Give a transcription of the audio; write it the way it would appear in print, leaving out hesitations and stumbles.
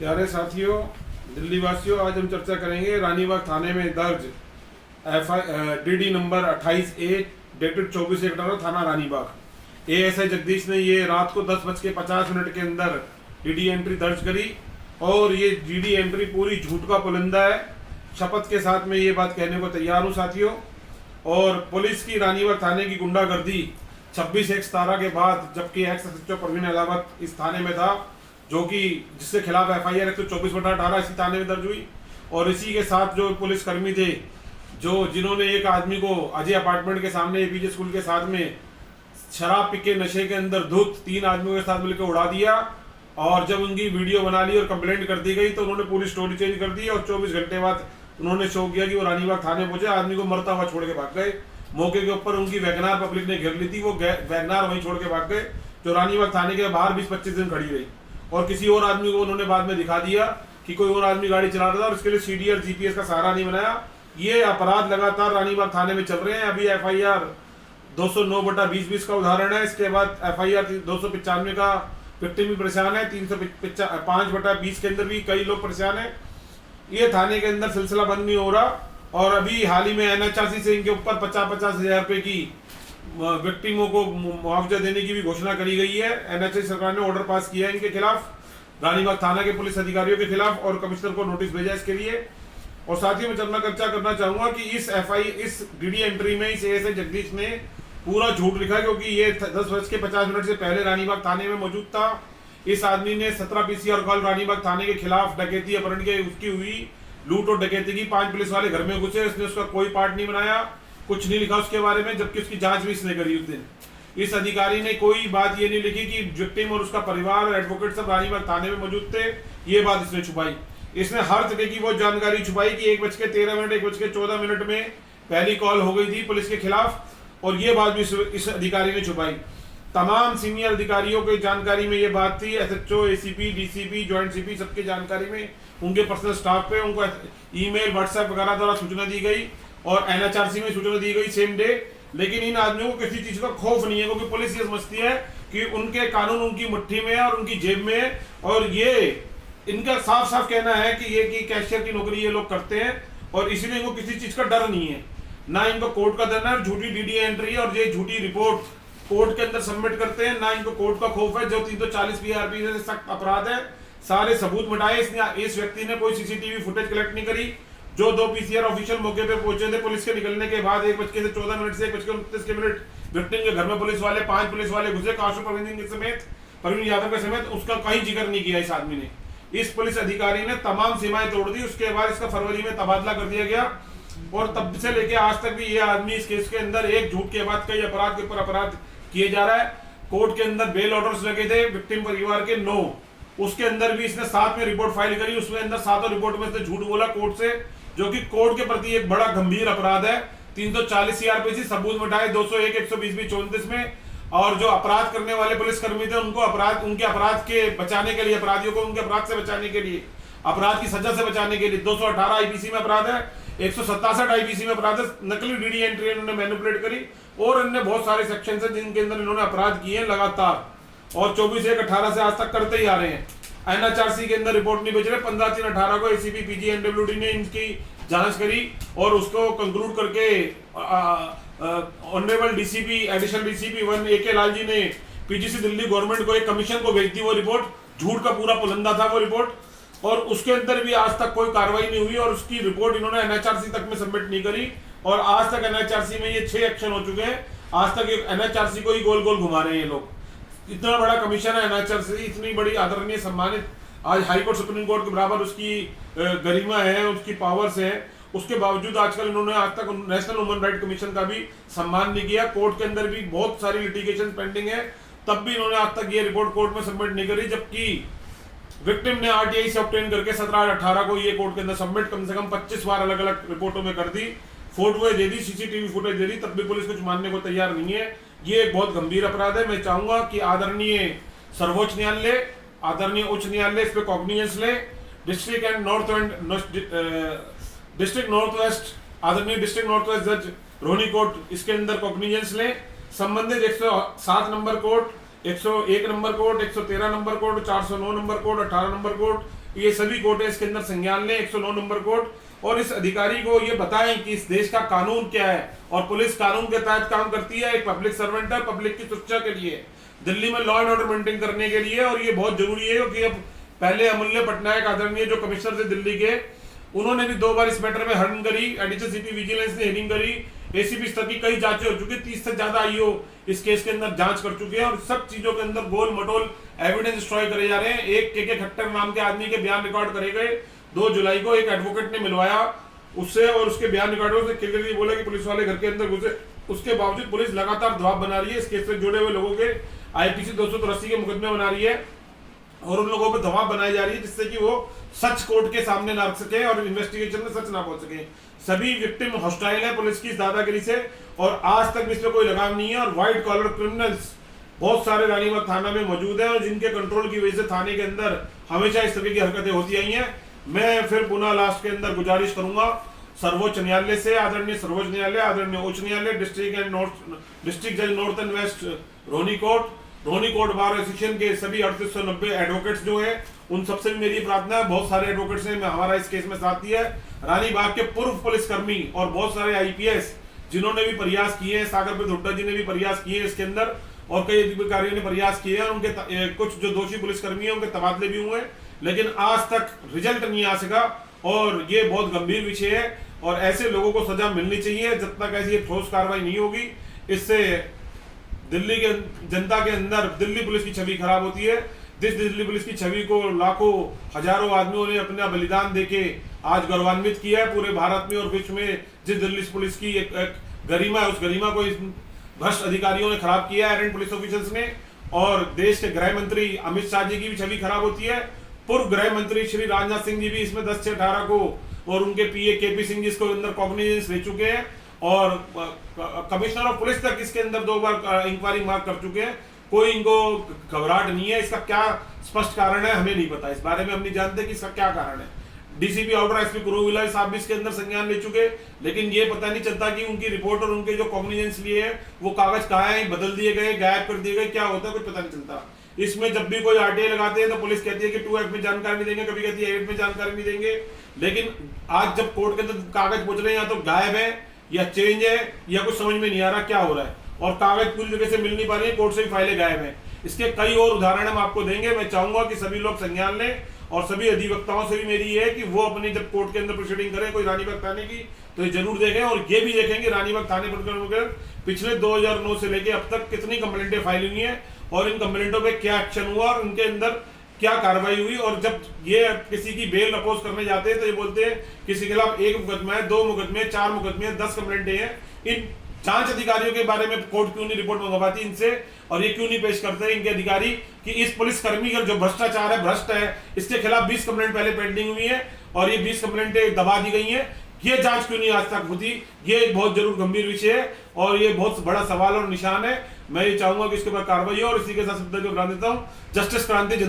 प्यारे साथियों, दिल्ली वासियों, आज हम चर्चा करेंगे रानीबाग थाने में दर्ज DD नंबर 28A डेटेड 24/18 थाना रानीबाग। ASI जगदीश ने ये रात को 10:50 के अंदर DD एंट्री दर्ज करी और ये DD एंट्री पूरी झूठ का पुलिंदा है। शपथ के साथ में ये बात कहने को तैयार हूँ साथियों। और पुलिस की रानीबाग थाने की गुंडागर्दी 26/17 के बाद, जबकि एक्स SHO परवीन अहलावत इस थाने में था, जो कि जिसके खिलाफ FIR 124/18 इसी थाने में दर्ज हुई। और इसी के साथ जो पुलिसकर्मी थे, जिन्होंने एक आदमी को अजय अपार्टमेंट के सामने APJ स्कूल के साथ में शराब पी के नशे के अंदर धुत 3 आदमियों के साथ मिलकर उड़ा दिया। और जब उनकी वीडियो बना ली और कंप्लेंट कर दी गई तो उन्होंने पूरी स्टोरी चेंज कर दी और 24 घंटे बाद उन्होंने शो किया कि वो रानीबाग थाने पहुंचे, आदमी को मरता हुआ छोड़ के भाग गए। मौके के ऊपर उनकी वैगनार पब्लिक ने घेर ली थी, वो वैगनार वहीं छोड़ के भाग गए, जो रानीबाग थाने के बाहर 20-25 दिन खड़ी रही। और किसी और आदमी को उन्होंने बाद में दिखा दिया कि कोई और आदमी गाड़ी चला रहा था और इसके लिए CD और GPS का सहारा नहीं बनाया। ये अपराध लगातार रानीबाग थाने में चल रहे हैं। अभी FIR 209/2020 का उदाहरण है। इसके बाद FIR 295 का विक्टिम भी परेशान है। 305/20 के अंदर भी कई लोग परेशान है। ये थाने के अंदर सिलसिला बंद नहीं हो रहा। और अभी हाल ही में NHRC से इनके ऊपर 50-50 हजार रुपए की विक्टिमों को मुआवजा देने की भी घोषणा करी गई है। NHRC सरकार ने ऑर्डर पास किया है इनके खिलाफ, रानीबाग थाना के पुलिस अधिकारियों के खिलाफ, और कमिश्नर को नोटिस भेजा इसके लिए। और साथ ही मैं चर्चा करना चाहूंगा कि इस DD एंट्री में इस ASI जगदीश ने पूरा झूठ लिखा, क्योंकि ये 10:50 से पहले रानीबाग थाने में मौजूद था। इस आदमी ने 17 PCR कॉल रानीबाग थाने के खिलाफ डकैती अपहरण के उसकी हुई, लूट और डकैती की। 5 पुलिस वाले घर में घुसे, उसने उसका कोई पार्ट नहीं बनाया, कुछ नहीं लिखा उसके बारे में, जबकि उसकी जांच भी इसने करी उस दिन। इस अधिकारी ने कोई बात ये नहीं लिखी कि विक्टिम और उसका परिवार और एडवोकेट सब रानीबाग थाने में मौजूद थे। ये बात इसने छुपाई। इसने हर तरह की वो जानकारी छुपाई कि 1:13 1:14 में पहली कॉल हो गई थी पुलिस के खिलाफ, और ये बात भी इस अधिकारी ने छुपाई। तमाम सीनियर अधिकारियों की जानकारी में ये बात थी। SHO, ACP, DCP, joint CP सबकी जानकारी में, उनके पर्सनल स्टाफ पे उनको ईमेल, WhatsApp वगैरह द्वारा सूचना दी गई और NHRC में सूचना दी गई सेम डे। लेकिन इन आदमियों को किसी चीज का खौफ नहीं है, क्योंकि पुलिस ये समझती है कि उनके कानून उनकी मुट्ठी में है और उनकी जेब में है। और ये इनका साफ साफ कहना है कि कैशियर की नौकरी ये लोग करते हैं और इसीलिए इनको किसी चीज का डर नहीं है, ना इनको कोर्ट का डर है। झूठी DD एंट्री और ये झूठी रिपोर्ट कोर्ट के अंदर सबमिट करते हैं, ना इनको कोर्ट का खौफ है। जो 340 PRP से सख्त अपराध है, सारे सबूत मिटाए। इस व्यक्ति ने कोई CCTV फुटेज कलेक्ट नहीं करी। जो 2 PCR ऑफिशियल मौके पे पहुंचे थे पुलिस के निकलने के बाद 1:14 से 1:29 विक्टिम के घर में पुलिस वाले 5 पुलिस वाले घुसे, काशु परवीन यादव के समेत, उसका कहीं जिक्र नहीं किया इस आदमी ने। इस पुलिस अधिकारी ने तमाम सीमाएं तोड़ दी। उसके बाद इसका फरवरी में तबादला कर दिया गया और तब से लेके आज तक भी ये आदमी इस केस के अंदर एक झूठ के बाद कई अपराध के ऊपर अपराध किए जा रहा है। कोर्ट के अंदर बेल ऑर्डर्स लगे थे विक्टिम परिवार के 9, उसके अंदर भी इसने 7 में रिपोर्ट फाइल करी। उसमें अंदर 7 रिपोर्ट में इसने झूठ बोला कोर्ट से, जो कि कोर्ट के प्रति एक बड़ा गंभीर अपराध है। 340 CRPC सबूत मिटाए 201, 120, 34 में। और जो अपराध करने वाले पुलिसकर्मी थे उनको उनके अपराध के बचाने के लिए, अपराधियों को उनके अपराध से बचाने के लिए, अपराध की सजा से बचाने के लिए 218 IPC में अपराध है, 167 IPC में अपराध है। नकली DD एंट्री इन्होंने मैनिपुलेट करी और अन्य बहुत सारे सेक्शन है जिनके अंदर इन्होंने अपराध किए लगातार, और 24/1/18 से आज तक करते ही आ रहे हैं। NHRC के अंदर रिपोर्ट नहीं भेज रहे। 15/3/18 को ACP PG NWD ने इनकी जांच करी और उसको कंक्लूड करके honourable DCP additional DCP 1 AK Lal ji ने PGC दिल्ली गवर्नमेंट को एक कमीशन को भेज दी। वो रिपोर्ट झूठ का पूरा पुलंदा था वो रिपोर्ट, और उसके अंदर भी आज तक कोई कार्रवाई नहीं हुई और उसकी रिपोर्ट इन्होंने NHRC तक में सबमिट नहीं करी। और आज तक NHRC में ये 6 एक्शन हो चुके हैं। आज तक NHRC को ही गोल गोल घुमा रहे हैं ये लोग। इतना बड़ा कमीशन है NHRC, इतनी बड़ी आदरणीय सम्मानित, आज हाईकोर्ट सुप्रीम कोर्ट के बराबर उसकी गरिमा है, उसकी पावर्स है, उसके बावजूद आजकल इन्होंने आज तक नेशनल ह्यूमन राइट कमीशन का भी सम्मान नहीं किया। कोर्ट के अंदर भी बहुत सारी लिटिगेशन पेंडिंग है, तब भी इन्होंने आज तक ये रिपोर्ट कोर्ट में सबमिट नहीं करी। जबकि विक्टिम ने RTI से ऑब्टेन करके 17/18 को ये कोर्ट के अंदर सबमिट कम से कम 25 बार अलग अलग रिपोर्टों में कर दी, फोटोएं दे दी, CCTV फुटेज दे दी, तब भी पुलिस कुछ मानने को तैयार नहीं है। ये एक बहुत गंभीर अपराध है। मैं चाहूंगा कि आदरणीय सर्वोच्च न्यायालय, आदरणीय उच्च न्यायालय इस पे कॉग्निजेंस ले। डिस्ट्रिक्ट नॉर्थ वेस्ट, आदरणीय डिस्ट्रिक्ट नॉर्थ वेस्ट जज रोहिणी कोर्ट इसके अंदर कॉग्निजेंस ले। संबंधित 107 number court, 101 number court, 113 number court, 409 number court, 18 number court, ये सभी कोर्ट इसके अंदर संज्ञान लें, 109 नंबर कोर्ट, और इस अधिकारी को ये बताएं कि इस देश का कानून क्या है और पुलिस कानून के तहत काम करती है, एक पब्लिक सर्वेंट है, पब्लिक की सुरक्षा के लिए, दिल्ली में लॉ एंड ऑर्डर मेंटेन करने के लिए। और ये बहुत जरूरी है क्योंकि अब पहले अमूल्य पटनायक आदरणीय जो कमिश्नर थे दिल्ली के, उन्होंने भी 2 बार इस मैटर में हर्न करी, एडिशनल सीपी विजिलेंस ने हियरिंग करी, एसीपी स्तर की कई जांचें हो चुकी, 30 से ज्यादा आईओ इस केस के अंदर जांच कर चुके हैं और सब चीजों के अंदर गोल मटोल एविडेंस डिस्ट्रॉय करे जा रहे हैं। एक के खट्टर नाम के आदमी के बयान रिकॉर्ड करे गए 2 जुलाई को, एक एडवोकेट ने मिलवाया उससे और उसके बयान रिकॉर्ड में क्लियरली बोला कि पुलिस वाले घर के अंदर घुसे। उसके बावजूद पुलिस लगातार दबाव बना रही है, इस केस से जुड़े हुए लोगों के आईपीसी 283 के मुकदमे बना रही है और उन लोगों पर दबाव बनाई जा रही है जिससे कि वो सच कोर्ट के सामने ना रख सके और इन्वेस्टिगेशन में सच ना पहुंच सके। सभी विक्टिम हॉस्टाइल है पुलिस की दादागिरी से और आज तक इसमें कोई लगाम नहीं है। और व्हाइट कॉलर क्रिमिनल्स बहुत सारे रानीबाग थाना में मौजूद है और जिनके कंट्रोल की वजह से थाने के अंदर हमेशा इस तरह की हरकतें होती आई हैं। मैं फिर पुनः लास्ट के अंदर गुजारिश करूंगा सर्वोच्च न्यायालय से, आदरणीय सर्वोच्च न्यायालय, आदरणीय उच्च न्यायालय, डिस्ट्रिक्ट जज north and west Rohini court bar association के सभी 3890 एडवोकेट्स जो है उन सबसे भी मेरी प्रार्थना है। बहुत सारे एडवोकेट्स ने हमारा इस केस में साथ दिया है। रानीबाग के पूर्व पुलिसकर्मी और बहुत सारे आईपीएस जिन्होंने भी प्रयास किए हैं, सागर प्रसाद हुड्डा जी ने भी प्रयास किए इसके अंदर और कई अधिकारियों ने प्रयास किए हैं। उनके कुछ जो दोषी पुलिसकर्मी हैं उनके तबादले भी हुए, लेकिन आज तक रिजल्ट नहीं आ सका और ये बहुत गंभीर विषय है और ऐसे लोगों को सजा मिलनी चाहिए। जब तक ऐसी ठोस कार्रवाई नहीं होगी, इससे दिल्ली के जनता के अंदर दिल्ली पुलिस की छवि खराब होती है। जिस दिल्ली पुलिस की छवि को लाखों हजारों आदमियों ने अपना बलिदान देके आज गौरवान्वित किया है पूरे भारत में और विश्व में, जिस दिल्ली पुलिस की एक गरिमा है, उस गरिमा को भ्रष्ट अधिकारियों ने खराब किया है, एरेंट पुलिस ऑफिसर्स ने। और देश के गृह मंत्री अमित शाह जी की भी छवि खराब होती है। पूर्व गृह मंत्री श्री राजनाथ सिंह जी भी इसमें 10 से 18 को और उनके पीए केपी सिंह जी इसको अंदर कॉग्निजेंस ले चुके हैं और कमिश्नर ऑफ पुलिस तक इसके अंदर 2 बार इंक्वायरी मार्क कर चुके हैं। कोई इनको घबराहट नहीं है। इसका क्या स्पष्ट कारण है हमें नहीं पता, इस बारे में हम नहीं जानते कि इसका क्या कारण है। डीसीपी आउटर एसपी कुरुविला साहब भी इसके अंदर संज्ञान ले चुके, लेकिन ये पता नहीं चलता कि उनकी रिपोर्ट और उनके जो कॉग्निजेंस लिए है वो कागज कहाँ है, बदल दिए गए, गायब कर दिए गए, क्या होता है कुछ पता नहीं चलता। इसमें जब भी कोई आरटीआई लगाते हैं तो पुलिस कहती है कि 2F में जानकारी नहीं देंगे, कभी कहती है 8 में जानकारी नहीं देंगे, लेकिन आज जब कोर्ट के अंदर कागज पहुंच रहे हैं या तो गायब है या चेंज है या कुछ समझ में नहीं आ रहा क्या हो रहा है और कागज पूरी जगह से मिल नहीं पा रही है, कोर्ट से भी फाइलें गायब है। इसके कई और उदाहरण हम आपको देंगे। मैं चाहूंगा कि सभी लोग संज्ञान लें और सभी अधिवक्ताओं से भी मेरी ये है कि वो अपनी जब कोर्ट के अंदर प्रोसीडिंग करें कोई रानीबाग थाने की तो ये जरूर देखें और ये भी देखें कि रानीबाग थाने पर पिछले 2009 से लेके अब तक कितनी कंप्लेंटें फाइल हुई हैं और इन कंप्लेंटों पे क्या एक्शन हुआ और उनके अंदर क्या कार्रवाई हुई। और जब ये किसी की बेल अपोज करने जाते हैं तो ये बोलते हैं किसी के खिलाफ 1 मुकदमा है, 2 मुकदमे, 4 मुकदमे, 10 कंप्लेंटें हैं। इन जांच अधिकारियों के बारे में कोर्ट क्यों नहीं रिपोर्ट मंगवाती इनसे और ये क्यों नहीं पेश करते इनके अधिकारी कि इस पुलिसकर्मी का जो भ्रष्टाचार है, भ्रष्ट है, इसके खिलाफ 20 कंप्लेंट पहले पेंडिंग हुई है और ये 20 कंप्लेंटें दबा दी गई हैं। ये जांच क्यों नहीं आज तक होती, ये बहुत जरूर गंभीर विषय है और ये बहुत बड़ा सवाल और निशान है। मैं ये चाहूंगा कि इसके ऊपर कार्रवाई हो और इसी के साथ शब्द को बना देता हूँ। जस्टिस क्रांति जिंदाबाद।